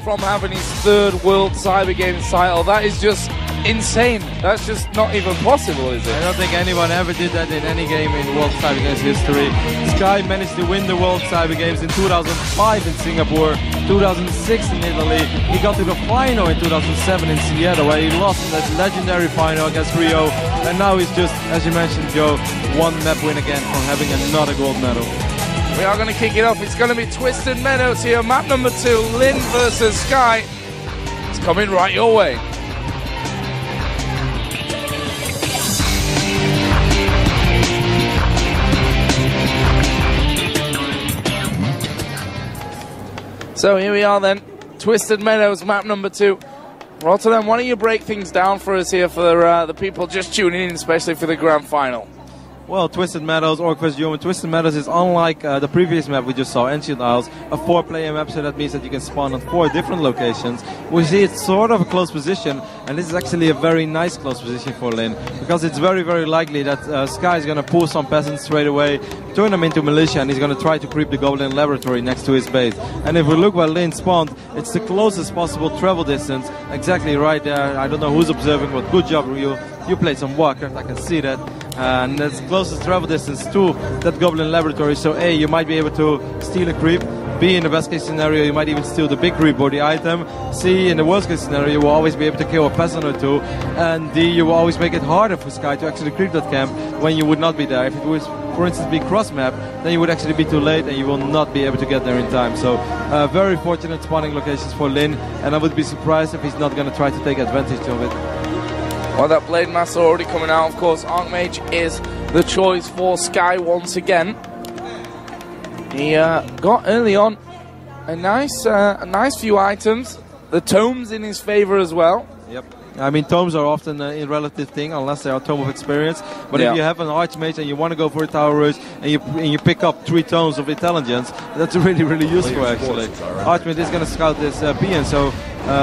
from having his third World Cyber Games title. That is just insane. That's just not even possible, is it? I don't think anyone ever did that in any game in World Cyber Games history. Sky managed to win the World Cyber Games in 2005 in Singapore, 2006 in Italy. He got to the final in 2007 in Seattle, where he lost in that legendary final against Rio. And now he's just, as you mentioned, Joe, one map win again from having another gold medal. We are going to kick it off. It's going to be Twisted Meadows here. Map number 2, Lin versus Sky. It's coming right your way. So here we are then, Twisted Meadows, map number 2. Rotterdam, why don't you break things down for us here for the people just tuning in, especially for the grand final? Well, Twisted Meadows, or Twisted Meadows is unlike the previous map we just saw, Ancient Isles, a 4-player map, so that means that you can spawn on 4 different locations. We see it's sort of a close position, and this is actually a very nice close position for Lin, because it's very, very likely that Sky is going to pull some peasants straight away, turn them into militia, and he's going to try to creep the Goblin Laboratory next to his base. And if we look where Lin spawned, it's the closest possible travel distance, exactly right there. I don't know who's observing, but good job, Ryu. You played some Warcraft, I can see that. And that's closest travel distance to that Goblin Laboratory. So A, you might be able to steal a creep. B, in the best case scenario, you might even steal the big creep or the item. C, in the worst case scenario, you will always be able to kill a peasant or 2. And D, you will always make it harder for Sky to actually creep that camp when you would not be there. If it was, for instance, be cross map, then you would actually be too late and you will not be able to get there in time. So very fortunate spawning locations for Lin, and I would be surprised if he's not going to try to take advantage of it. Well, that Blade Master already coming out, of course. Archmage is the choice for Sky once again. He got early on a nice few items. The tomes in his favor as well. Yep. I mean, tomes are often a relative thing, unless they are Tome of Experience. But if you have an Archmage and you want to go for a Tower Rush, and you pick up 3 tomes of Intelligence, that's really, really useful, actually. Archmage is going to scout this PN, so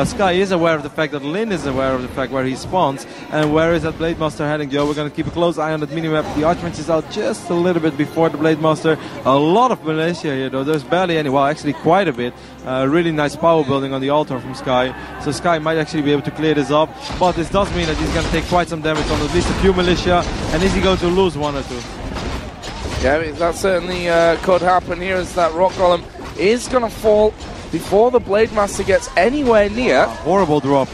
Sky is aware of the fact that Lin is aware of the fact where he spawns. And where is that Blade Master heading, Joe? We're going to keep a close eye on that minimap. The Archmage is out just a little bit before the Blade Master. A lot of militia here, though. There's barely any, well, actually quite a bit. Really nice power building on the altar from Sky. So Sky might actually be able to clear this up. But this does mean that he's going to take quite some damage on at least a few militia. And is he going to lose 1 or 2? Yeah, that certainly could happen here, as that rock column is going to fall before the Blade Master gets anywhere near. Horrible drop.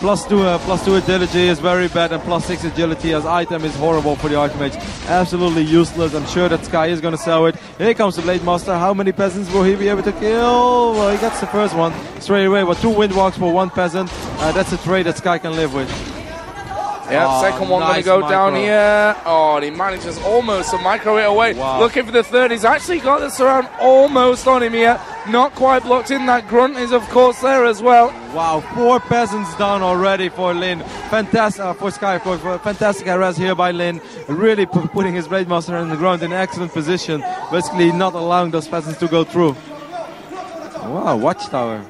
+2 agility is very bad, and +6 agility as item is horrible for the Archmage. Absolutely useless. I'm sure that Sky is going to sell it. Here comes the Blade Master. How many peasants will he be able to kill? Well, he gets the first one straight away, but 2 Windwalks for 1 peasant. That's a trade that Sky can live with. Yeah, second one going to go down here. Oh, and he manages almost to micro it away. Wow. Looking for the third. He's actually got the surround almost on him here. Not quite blocked in. That grunt is, of course, there as well. Wow, 4 peasants down already for Lin. Fantastic for Sky, of course. Fantastic harass here by Lin. Really putting his Blade Master on the ground in excellent position. Basically not allowing those peasants to go through. Wow, Watchtower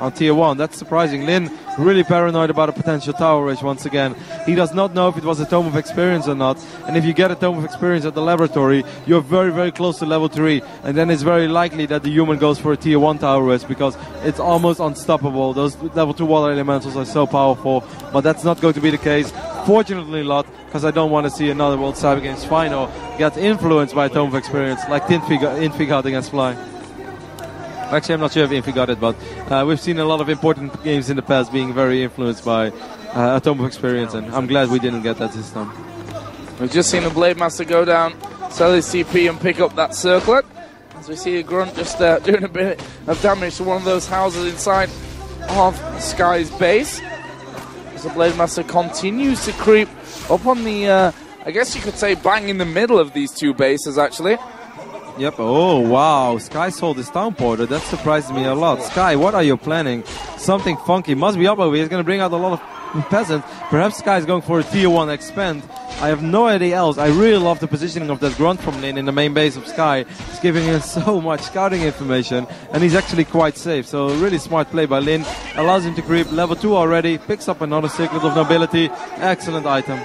on tier 1. That's surprising. Lin really paranoid about a potential tower rush once again. He does not know if it was a Tome of Experience or not. And if you get a Tome of Experience at the laboratory, you're very, very close to level 3. And then it's very likely that the human goes for a tier 1 tower rush, because it's almost unstoppable. Those level 2 water elementals are so powerful. But that's not going to be the case. Fortunately not, because I don't want to see another World Cyber Games final get influenced by a Tome of Experience like Infi got against Fly. Actually, I'm not sure if Infi got it, but we've seen a lot of important games in the past being very influenced by a Tome of Experience, and I'm glad we didn't get that this time. We've just seen the Blade Master go down, sell his CP and pick up that circlet. As we see a grunt just doing a bit of damage to one of those houses inside of Sky's base. As the Blade Master continues to creep up on the, I guess you could say, bang in the middle of these 2 bases, actually. Yep. Oh, wow. Sky sold his town porter. That surprised me a lot. Sky, what are you planning? Something funky must be up over here. He's going to bring out a lot of peasants. Perhaps Sky is going for a tier 1 expand. I have no idea else. I really love the positioning of that grunt from Lin in the main base of Sky. It's giving him so much scouting information, and he's actually quite safe. So really smart play by Lin. Allows him to creep. Level 2 already. Picks up another Circlet of Nobility. Excellent item.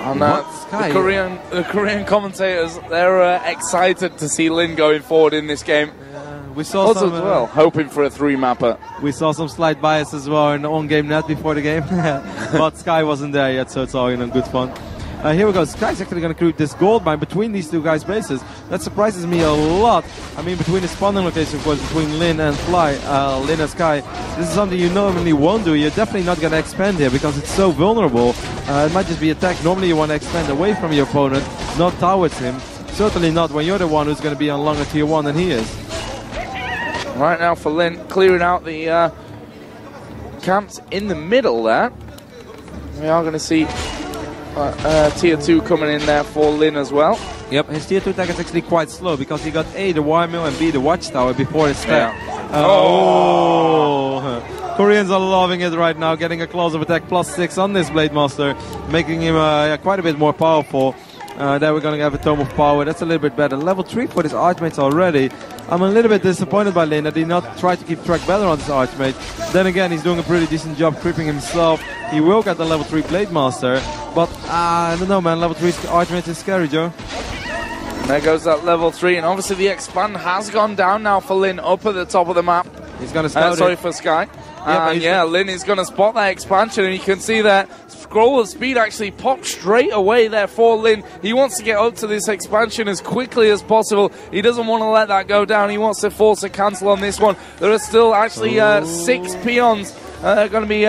And the Korean commentators, they're excited to see Lin going forward in this game. we saw also some as well, hoping for a 3-mapper. We saw some slight bias as well in the on-game net before the game, but Sky wasn't there yet, so it's all good fun. Here we go. Sky's actually going to create this gold mine between these two guys' bases. That surprises me a lot. I mean, between the spawning location, of course, between Lin and Lin and Sky, this is something you normally won't do. You're definitely not going to expand here because it's so vulnerable. It might just be attack. Normally you want to expand away from your opponent, not towards him. Certainly not when you're the one who's going to be on longer tier 1 than he is. Right now for Lin, clearing out the camps in the middle there. We are going to see tier 2 coming in there for Lin as well. Yep, his tier 2 attack is actually quite slow because he got A, the wire mill, and B, the watchtower before his step. Koreans are loving it right now, getting a claws of attack +6 on this Blade Master, making him quite a bit more powerful. There we're going to have a Tome of Power. That's a little bit better. Level 3 for his Archmates already. I'm a little bit disappointed by Lin that he not tried to keep track better on this Archmate. Then again, he's doing a pretty decent job creeping himself. He will get the level 3 Blade Master. But I don't know, man. Level 3 Archmate is scary, Joe. There goes that level 3. And obviously the expand has gone down now for Lin up at the top of the map. He's going to scout sorry, for Sky. Lin is going to spot that expansion, and you can see that scroll of speed actually popped straight away there for Lin. He wants to get up to this expansion as quickly as possible. He doesn't want to let that go down. He wants to force a cancel on this one. There are still actually 6 peons. Going to be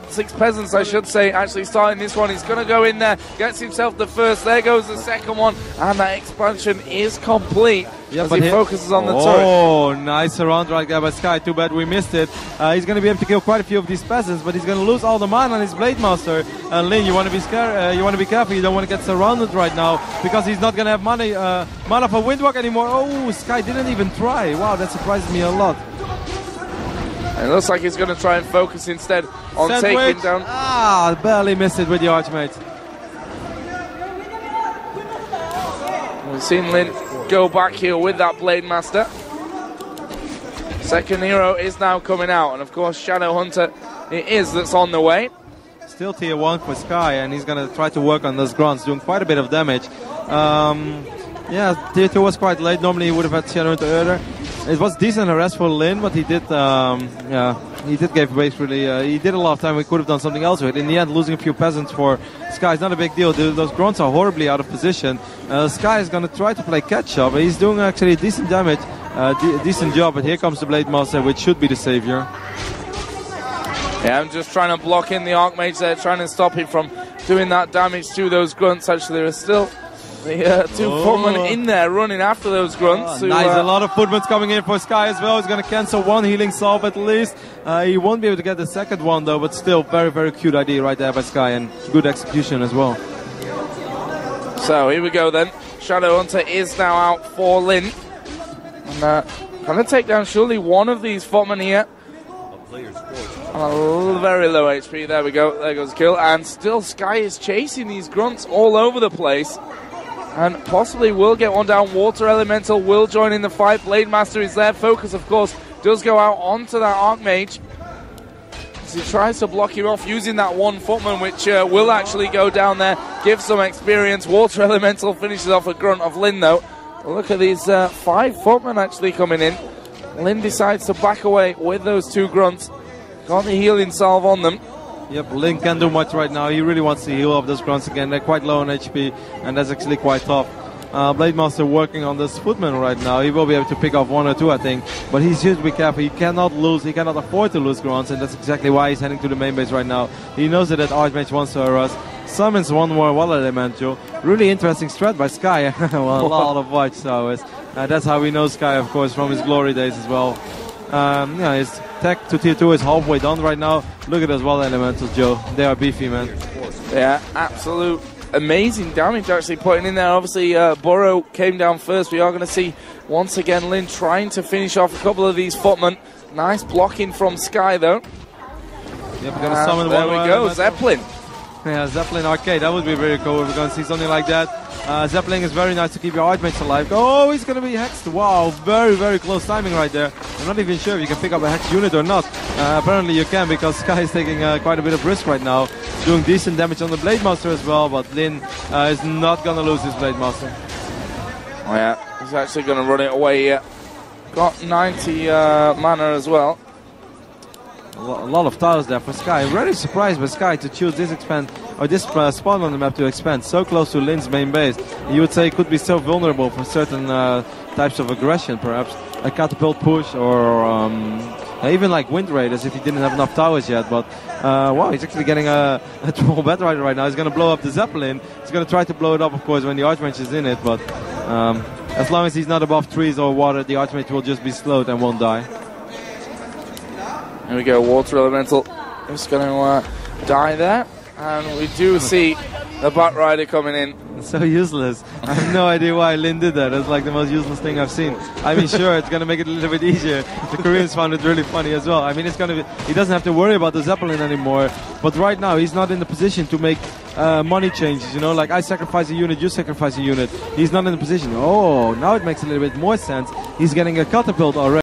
six peasants, I should say, actually starting this one. He's going to go in there, gets himself the first. There goes the second one, and that expansion is complete. Yeah, as he focuses on the turret. Oh, nice surround right there by Sky. Too bad we missed it. He's going to be able to kill quite a few of these peasants, but he's going to lose all the mana on his Blade Master. Lin, you want to be scared. You want to be careful. You don't want to get surrounded right now because he's not going to have mana for Windwalk anymore. Oh, Sky didn't even try. Wow, that surprises me a lot. And it looks like he's going to try and focus instead on taking down. Barely missed it with the Archmate. We've seen Lin go back here with that Blade Master. Second hero is now coming out, and of course Shadow Hunter it is that's on the way. Still tier 1 for Sky, and he's going to try to work on those grunts, doing quite a bit of damage. Yeah, tier 2 was quite late. Normally he would have had Shadow Hunter earlier. It was decent harass for Lin, but he did, give basically. He did a lot of time. We could have done something else with it. In the end, losing a few peasants for Sky is not a big deal. Those grunts are horribly out of position. Sky is going to try to play catch up. He's doing actually decent damage, decent job. But here comes the Blade Master, which should be the savior. Yeah, I'm just trying to block in the Archmage there, trying to stop him from doing that damage to those grunts. Actually, there are still the two footmen in there running after those grunts. Nice, a lot of footmen coming in for Sky as well. He's going to cancel one healing salve at least. He won't be able to get the second one though, but still very, very cute idea right there by Sky and good execution as well. So here we go then. Shadow Hunter is now out for Lin. And going to take down surely one of these footmen here. On a very low HP. There we go. There goes the kill. And still Sky is chasing these grunts all over the place. And possibly will get one down. Water Elemental will join in the fight. Blade Master is there. Focus, of course, does go out onto that Archmage. As he tries to block him off using that one footman, which will actually go down there, give some experience. Water Elemental finishes off a grunt of Lin, though. Look at these 5 footmen actually coming in. Lin decides to back away with those 2 grunts. Got the healing salve on them. Yep, Lin can't do much right now. He really wants to heal up those grunts again. They're quite low on HP, and that's actually quite tough. Blade Master working on this footman right now. He will be able to pick off 1 or 2, I think. But he should be careful. He cannot lose. He cannot afford to lose grunts, and that's exactly why he's heading to the main base right now. He knows that Archmage wants to harass. Summons one more Water Elemental. Really interesting strat by Sky. Well, a lot of watchtowers. That's how we know Sky, of course, from his glory days as well. Yeah, his tech to tier 2 is halfway done right now. Look at those Water Elementals, Joe. They are beefy, man. Yeah, absolute amazing damage actually putting in there. Obviously, Burrow came down first. We are going to see once again Lin trying to finish off a couple of these footmen. Nice blocking from Sky, though. Yep, we're going to summon there one. We go, Zeppelin. Yeah, Zeppelin Arcade. That would be very cool if we're going to see something like that. Zeppelin is very nice to keep your Archmates alive. Oh, he's going to be hexed. Wow, very, very close timing right there. I'm not even sure if you can pick up a hex unit or not. Apparently you can, because Sky is taking quite a bit of risk right now. Doing decent damage on the Blade Master as well, but Lin is not going to lose his Blade Master. Oh yeah, he's actually going to run it away here. got 90 mana as well. A lot of tiles there for Sky. I'm really surprised by Sky to choose this spawn on the map to expand so close to Lin's main base. You would say it could be so vulnerable for certain types of aggression, perhaps a catapult push or even like Wind Raiders if he didn't have enough towers yet. But wow, he's actually getting a Troll Batrider right now. He's going to blow up the Zeppelin. He's going to try to blow it up, of course, when the Archmage is in it. But as long as he's not above trees or water, the Archmage will just be slowed and won't die. Here we go, Water Elemental is going to die there. And we do see the Batrider coming in. It's so useless. I have no idea why Lin did that. That's like the most useless thing I've seen. I mean, sure, it's going to make it a little bit easier. The Koreans found it really funny as well. I mean, it's going to be, he doesn't have to worry about the Zeppelin anymore. But right now, he's not in the position to make money changes. You know, like I sacrifice a unit, you sacrifice a unit. He's not in the position. Oh, now it makes a little bit more sense. He's getting a catapult already.